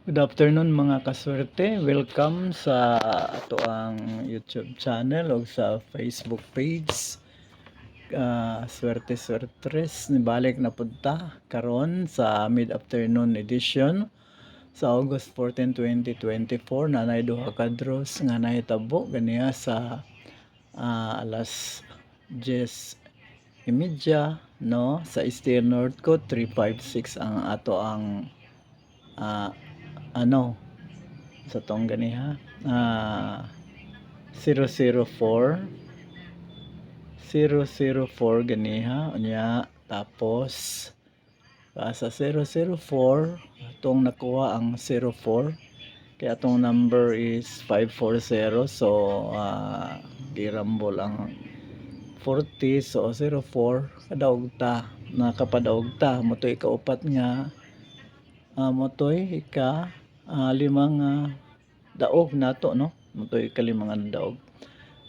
Good afternoon mga kaswerte. Welcome sa ato ang YouTube channel o sa Facebook page. Swerte Swertres nibalik na punta karon sa mid-afternoon edition sa August 14, 2024 na nay duha ka draws nga nahitabo ganiya sa alas 10:30 no sa Eastern North Coast 356 ang ato ang sa tong ganiha 004 ganiha unya tapos sa 004 atong nakuha ang 04 kaya atong number is 540 so girambol ang 40 so 04 kadaog ta nakapadaog ta motoy kaupat nga motoy limang daog nato no motoy ikalimang daog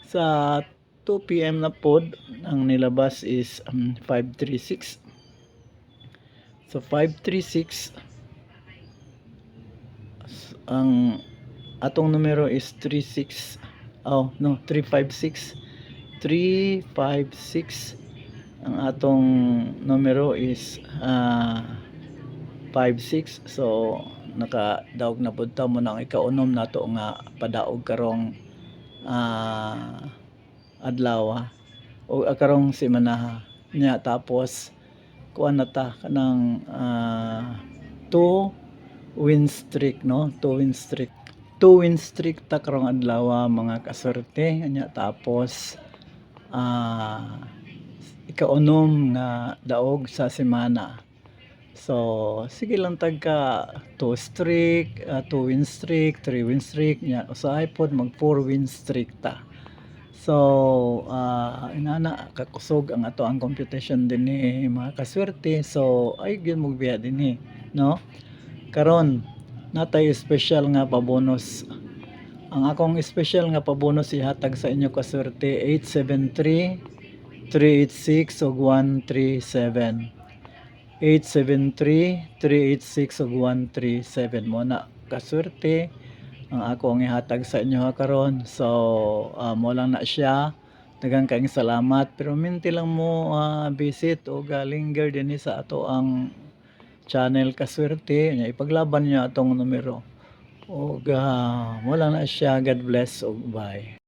sa 2 PM na pod ang nilabas is 536 so 536 ang atong numero is 356 ang atong numero is 56 so nakadaog na pud ta mo nang ikaunom nato nga padaog karong adlaw o karong semana nya tapos kuan na ta kanang 2 win streak no 2 win streak ta karong adlaw mga kaswerte nya tapos ikaunom nga daog sa semana. So, sige lang tagka 2 streak, 2 win streak, 3 win streak nya usahay pod mag 4 win streak ta. So, inana kakusog ang ato ang computation dinhi mga kaswerte. So, ay gyud magbiya dinhi, no? Karon natay special nga pabonus. Ang akong special nga pabonus ihatag sa inyo kaswerte 873 386 ug 137. 873-386 ug 137 mo na kaswerte ang ako ang ihatag sa inyo karon. So mo lang na siya, daghang kaayong salamat pero minti lang mo visit o linger dinhi sa ato ang channel kaswerte nya ipaglaban niyo atong numero o mo lang na siya. God bless ug bye.